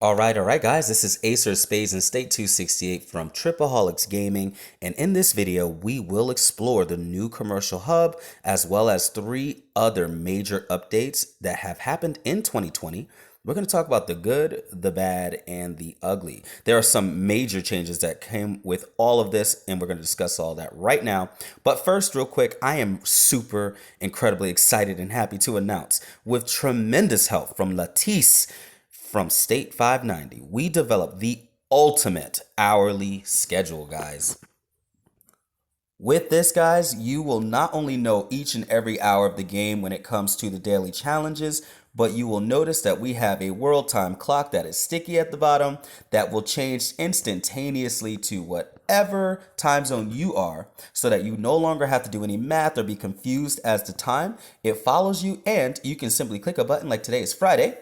All right, guys. This is Acer of Spades and State 268 from TripAholix Gaming, and in this video, we will explore the new commercial hub as well as three other major updates that have happened in 2020. We're going to talk about the good, the bad, and the ugly. There are some major changes that came with all of this, and we're going to discuss all that right now. But first, real quick, I am super incredibly excited and happy to announce, with tremendous help from Latisse from State 590, we developed the ultimate hourly schedule, guys. With this, guys, you will not only know each and every hour of the game when it comes to the daily challenges, but you will notice that we have a world time clock that is sticky at the bottom that will change instantaneously to whatever time zone you are, so that you no longer have to do any math or be confused as to time. It follows you, and you can simply click a button like today is Friday,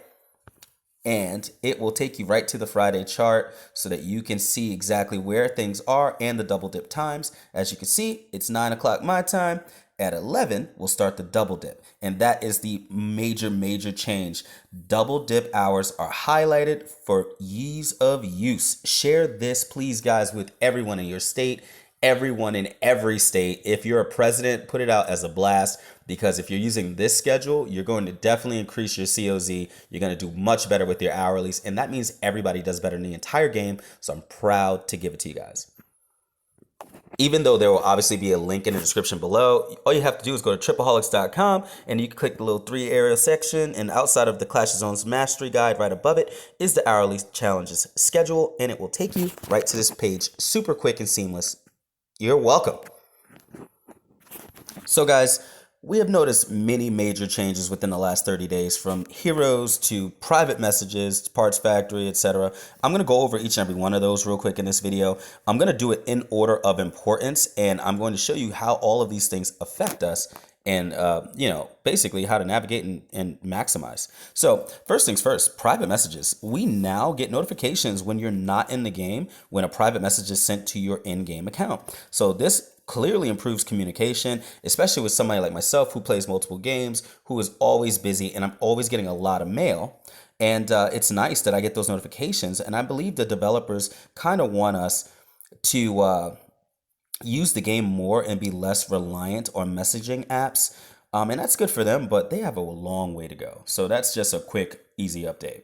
and it will take you right to the Friday chart so that you can see exactly where things are and the double dip times. As you can see, it's 9 o'clock my time. At 11, we'll start the double dip. And that is the major change. Double dip hours are highlighted for ease of use. Share this, please, guys, with everyone in your state, everyone in every state. If you're a president, put it out as a blast, because if you're using this schedule, you're going to definitely increase your COZ. You're going to do much better with your hourlies, and that means everybody does better in the entire game. So I'm proud to give it to you guys. Even though there will obviously be a link in the description below, all you have to do is go to TripAholix.com and you can click the little 3 area section, and outside of the Clash of Zones Mastery Guide right above it is the hourly challenges schedule, and it will take you right to this page, super quick and seamless. You're welcome. So guys, we have noticed many major changes within the last 30 days, from heroes to private messages, parts factory, etc. I'm going to go over each and every one of those real quick in this video. I'm going to do it in order of importance, and I'm going to show you how all of these things affect us, and basically how to navigate and maximize. So first things first, private messages. We now get notifications when you're not in the game when a private message is sent to your in-game account. So this clearly improves communication, especially with somebody like myself who plays multiple games, who is always busy, and I'm always getting a lot of mail. And it's nice that I get those notifications, and I believe the developers kind of want us to use the game more and be less reliant on messaging apps. And that's good for them, but they have a long way to go. So that's just a quick, easy update.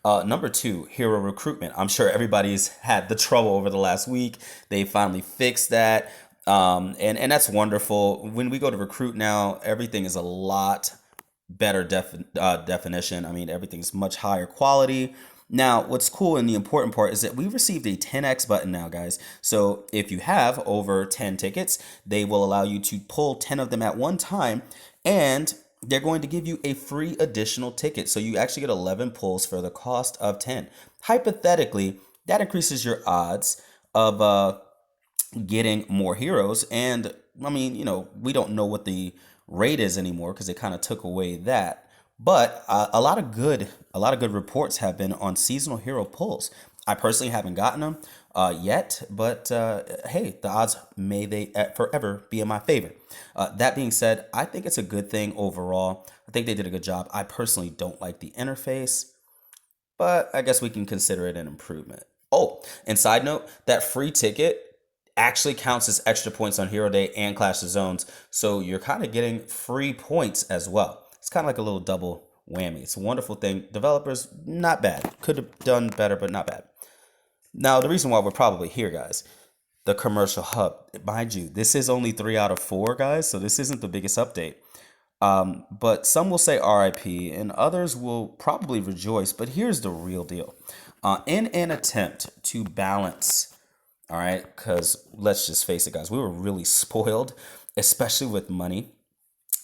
Number 2, hero recruitment. I'm sure everybody's had the trouble over the last week. They finally fixed that. And that's wonderful. When we go to recruit now, everything is a lot better definition. I mean, everything's much higher quality. Now, what's cool and the important part is that we received a 10x button now, guys. So if you have over 10 tickets, they will allow you to pull 10 of them at one time, and they're going to give you a free additional ticket. So you actually get 11 pulls for the cost of 10. Hypothetically, that increases your odds of getting more heroes. And I mean, we don't know what the rate is anymore because they kind of took away that. But a lot of good reports have been on seasonal hero pulls. I personally haven't gotten them yet, but hey, the odds may they forever be in my favor. That being said, I think it's a good thing overall. I think they did a good job. I personally don't like the interface, but I guess we can consider it an improvement. Oh, and side note, that free ticket actually counts as extra points on Hero Day and Clash of Zones, so you're kind of getting free points as well. It's kind of like a little double whammy. It's a wonderful thing. Developers, not bad. Could have done better, but not bad. Now, the reason why we're probably here, guys, the commercial hub. Mind you, this is only 3 out of 4, guys, so this isn't the biggest update. But some will say RIP, and others will probably rejoice. But here's the real deal. In an attempt to balance, all right, because let's just face it, guys, we were really spoiled, especially with money.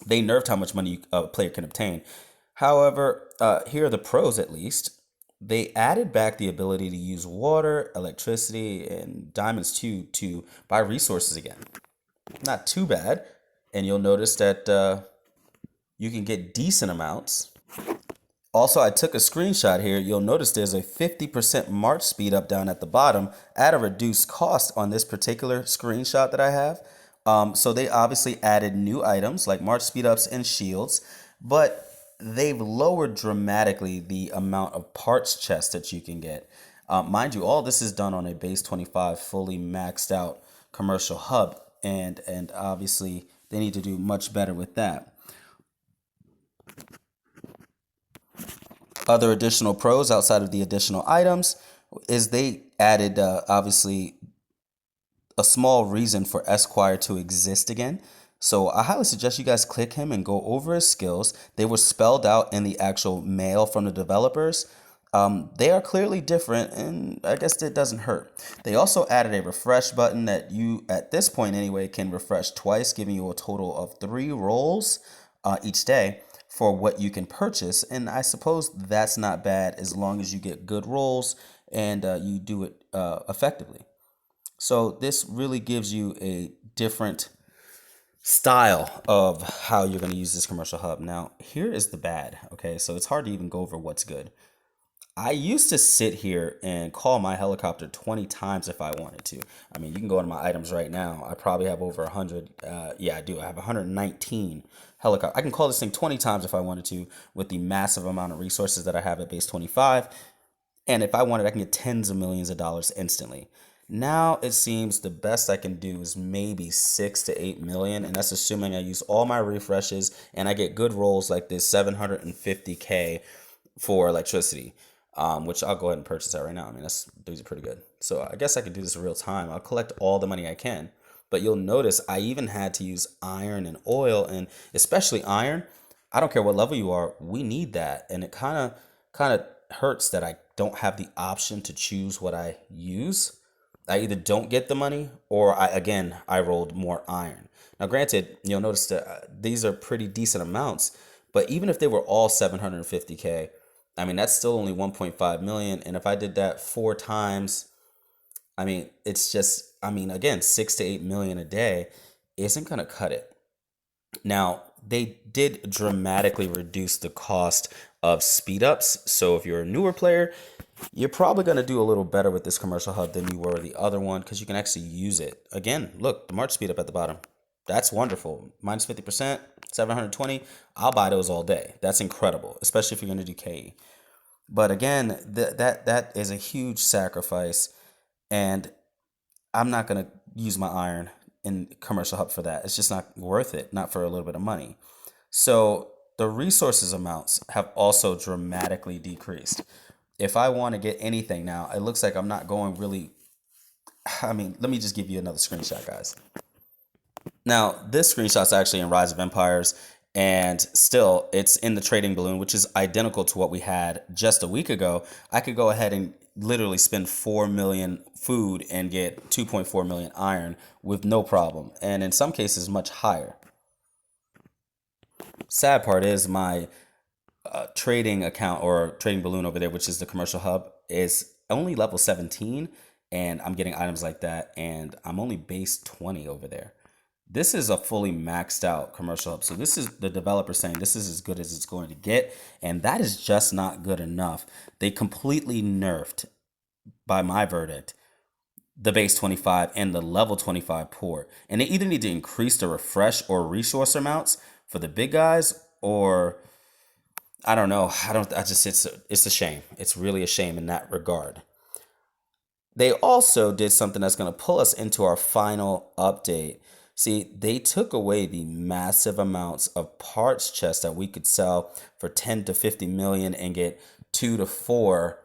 They nerfed how much money a player can obtain. However, here are the pros at least. They added back the ability to use water, electricity, and diamonds too to buy resources again. Not too bad. And you'll notice that you can get decent amounts. Also, I took a screenshot here. You'll notice there's a 50% march speed up down at the bottom at a reduced cost on this particular screenshot that I have. So they obviously added new items like march speed ups and shields, but they've lowered dramatically the amount of parts chests that you can get. Mind you, all this is done on a base 25 fully maxed out commercial hub, and obviously they need to do much better with that. Other additional pros outside of the additional items is they added obviously a small reason for Esquire to exist again. So I highly suggest you guys click him and go over his skills. They were spelled out in the actual mail from the developers. They are clearly different, and I guess it doesn't hurt. They also added a refresh button that you, at this point anyway, can refresh twice, giving you a total of 3 rolls each day for what you can purchase. And I suppose that's not bad as long as you get good rolls and you do it effectively. So this really gives you a different style of how you're going to use this commercial hub. Now, here is the bad. Okay, so it's hard to even go over what's good. I used to sit here and call my helicopter 20 times if I wanted to. I mean, you can go into my items right now. I probably have over 100. Yeah, I do. I have 119 helicopter. I can call this thing 20 times if I wanted to with the massive amount of resources that I have at base 25. And if I wanted, I can get tens of millions of dollars instantly. Now it seems the best I can do is maybe 6 to 8 million, and that's assuming I use all my refreshes and I get good rolls like this 750K for electricity, which I'll go ahead and purchase that right now. I mean, these are pretty good. So I guess I could do this in real time. I'll collect all the money I can, but you'll notice I even had to use iron and oil, and especially iron. I don't care what level you are, we need that, and it kind of hurts that I don't have the option to choose what I use. I either don't get the money or I rolled more iron. Now, granted, you'll notice that these are pretty decent amounts, but even if they were all 750K, I mean, that's still only 1.5 million. And if I did that 4 times, I mean, it's just, I mean, again, 6 to 8 million a day isn't going to cut it. Now, they did dramatically reduce the cost of speed ups. So if you're a newer player, you're probably going to do a little better with this commercial hub than you were the other one because you can actually use it. Again, look, the March speed up at the bottom. That's wonderful. Minus 50%, 720. I'll buy those all day. That's incredible, especially if you're going to do KE. But again, that is a huge sacrifice, and I'm not going to use my iron in commercial hub for that. It's just not worth it, not for a little bit of money. So the resources amounts have also dramatically decreased. If I want to get anything now, it looks like I'm not going really. I mean, let me just give you another screenshot, guys. Now, this screenshot's actually in Rise of Empires, and still, it's in the trading balloon, which is identical to what we had just a week ago. I could go ahead and literally spend 4 million food and get 2.4 million iron with no problem, and in some cases, much higher. Sad part is my trading account or trading balloon over there, which is the commercial hub, is only level 17, and I'm getting items like that, and I'm only base 20 over there. This is a fully maxed out commercial hub. So this is the developer saying this is as good as it's going to get, and that is just not good enough. They completely nerfed, by my verdict, the base 25 and the level 25 port. And they either need to increase the refresh or resource amounts for the big guys, or I don't know. It's a shame. It's really a shame in that regard. They also did something that's going to pull us into our final update. See, they took away the massive amounts of parts chests that we could sell for 10 to 50 million and get 2 to 4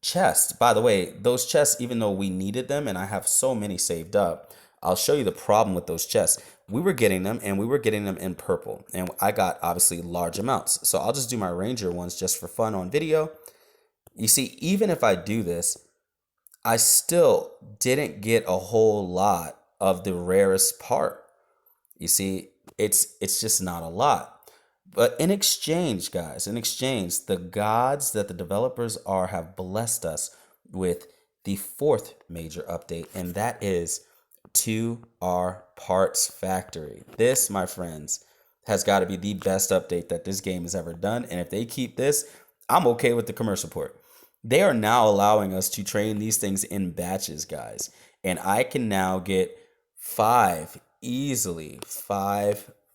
chests. By the way, those chests, even though we needed them, and I have so many saved up, I'll show you the problem with those chests. We were getting them, and we were getting them in purple, and I got obviously large amounts. So I'll just do my Ranger ones just for fun on video. You see, even if I do this, I still didn't get a whole lot of the rarest part. You see, it's just not a lot. But in exchange, guys, the gods that the developers have blessed us with the 4th major update, and that is to our parts factory. This, my friends, has got to be the best update that this game has ever done. And if they keep this, I'm okay with the commercial port. They are now allowing us to train these things in batches, guys. And I can now get 5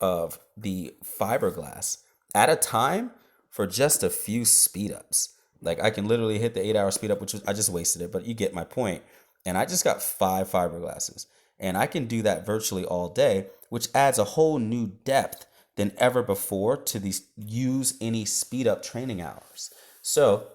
of the fiberglass at a time for just a few speed ups. Like I can literally hit the 8 hour speed up, which was, I just wasted it, but you get my point. And I just got 5 fiberglasses. And I can do that virtually all day, which adds a whole new depth than ever before to these use any speed up training hours. So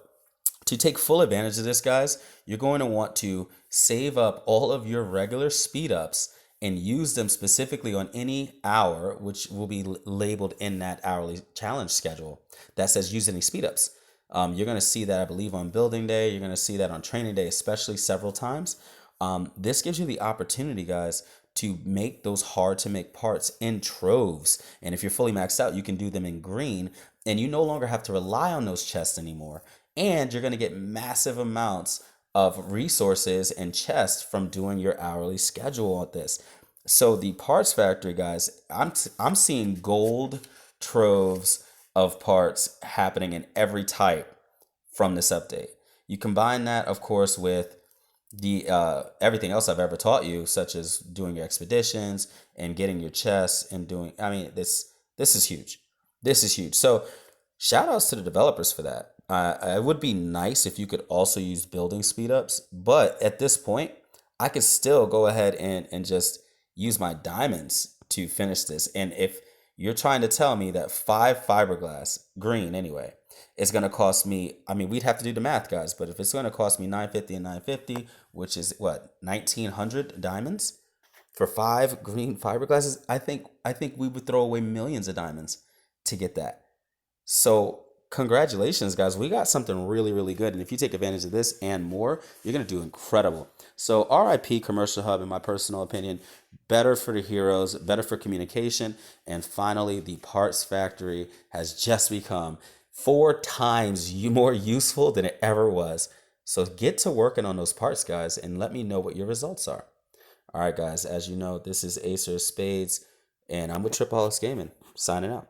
to take full advantage of this, guys, you're going to want to save up all of your regular speed ups and use them specifically on any hour, which will be labeled in that hourly challenge schedule that says use any speed ups. You're going to see that, I believe, on building day. You're going to see that on training day, especially several times. This gives you the opportunity, guys, to make those hard to make parts in troves. And if you're fully maxed out, you can do them in green, and you no longer have to rely on those chests anymore. And you're going to get massive amounts of resources and chests from doing your hourly schedule on this. So the parts factory, guys, I'm seeing gold troves of parts happening in every type from this update. You combine that, of course, with the everything else I've ever taught you, such as doing your expeditions and getting your chests and doing. I mean, this is huge. This is huge. So shout outs to the developers for that. It would be nice if you could also use building speed ups, but at this point, I could still go ahead and just use my diamonds to finish this. And if you're trying to tell me that 5 fiberglass, green anyway, is going to cost me, I mean, we'd have to do the math, guys, but if it's going to cost me 950 and 950, which is what, 1900 diamonds for 5 green fiberglasses, I think we would throw away millions of diamonds to get that. So congratulations, guys. We got something really, really good. And if you take advantage of this and more, you're going to do incredible. So RIP Commercial Hub, in my personal opinion, better for the heroes, better for communication. And finally, the Parts Factory has just become 4 times more useful than it ever was. So get to working on those parts, guys, and let me know what your results are. All right, guys, as you know, this is Acer Spades, and I'm with TripAholix Gaming, signing out.